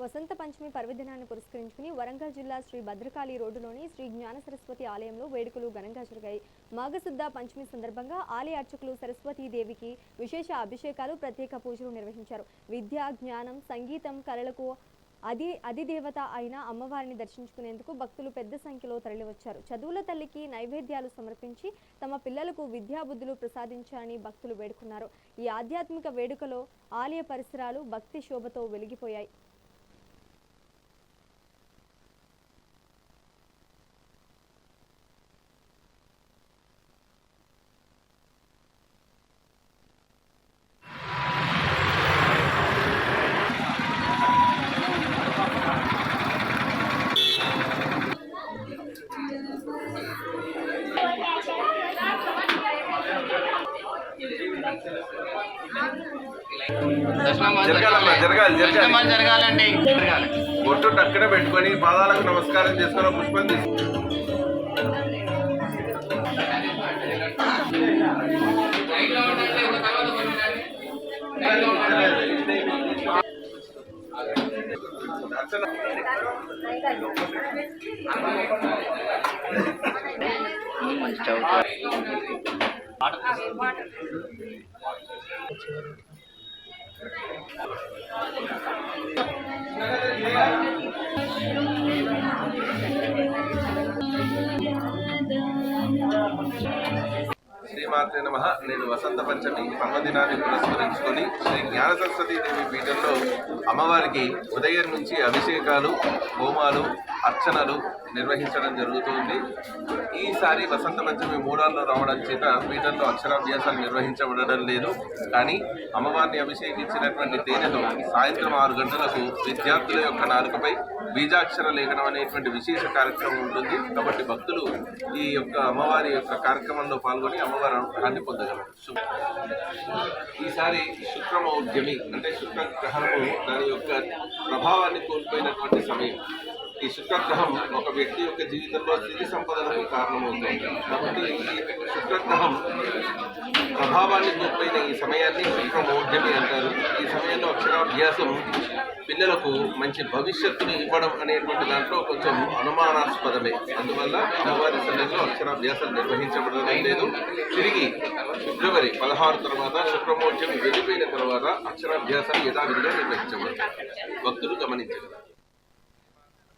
వసంత పంచమి పర్వదినాన్ని పురస్కరించుకుని వరంగల్ జిల్లా శ్రీ భద్రకాళి రోడ్డులోని శ్రీ జ్ఞాన సరస్వతి ఆలయంలో వేడుకలు ఘనంగా జరిగాయి. మాఘశుద్ధ పంచమి సందర్భంగా ఆలయ అర్చకులు సరస్వతీదేవికి విశేష అభిషేకాలు, ప్రత్యేక పూజలు నిర్వహించారు. విద్య, జ్ఞానం, సంగీతం, కళలకు అధిదేవత అయిన అమ్మవారిని దర్శించుకునేందుకు భక్తులు పెద్ద సంఖ్యలో తరలివచ్చారు. చదువుల తల్లికి నైవేద్యాలు సమర్పించి తమ పిల్లలకు విద్యాబుద్ధులు ప్రసాదించాలని భక్తులు వేడుకున్నారు. ఈ ఆధ్యాత్మిక వేడుకలో ఆలయ పరిసరాలు భక్తి శోభతో వెలిగిపోయాయి. జరగాలండి. బొట్టు టక్కున పెట్టుకొని పాదాలకు నమస్కారం చేసుకుని పుష్పం శ్రీమాత్రే నమః. నేను వసంత పంచమి పర్వదినాన్ని పురస్కరించుకొని శ్రీ జ్ఞాన సరస్వతీదేవి పీఠంలో అమ్మవారికి ఉదయం నుంచి అభిషేకాలు, హోమాలు, అర్చనలు నిర్వహించడం జరుగుతుంది. ఈసారి వసంత పంచమి మూడాల్లో రావడం చేత పీఠంలో అక్షరాభ్యాసాలు నిర్వహించబడడం లేదు. కానీ అమ్మవారిని అభిషేకించినటువంటి తేనెతో సాయంత్రం 6 గంటలకు విద్యార్థుల యొక్క నాలుకపై బీజాక్షర లేఖనం అనేటువంటి విశేష కార్యక్రమం ఉంటుంది. కాబట్టి భక్తులు ఈ యొక్క అమ్మవారి యొక్క కార్యక్రమంలో పాల్గొని అమ్మవారి అనుగ్రహాన్ని పొందగలరు. ఈసారి శుక్రమౌర్జమి అంటే శుక్రగ్రహము దాని యొక్క ప్రభావాన్ని కోల్పోయినటువంటి సమయం. ఈ శుక్రగ్రహం ఒక వ్యక్తి యొక్క జీవితంలో స్థితి సంపదలకు కారణమవుతుంది. కాబట్టి ఈ శుక్రగ్రహం ప్రభావాన్ని కోల్పోయిన ఈ సమయాన్ని శుక్రమౌర్జమి అంటారు. ఈ సమయంలో అక్షరాభ్యాసం పిల్లలకు మంచి భవిష్యత్తుని ఇవ్వడం అనేటువంటి దాంట్లో కొంచెం అనుమానాస్పదమే. అందువల్ల అమ్మవారి సన్నిధిలో అక్షరాభ్యాసం నిర్వహించబడడం లేదు. తిరిగి ఫిబ్రవరి 16 తర్వాత శుక్రమౌర్జమి వెళ్ళిపోయిన తర్వాత అక్షరాభ్యాసం యథావిధిగా నిర్వహించబడతారు. భక్తులు గమనించగలరు.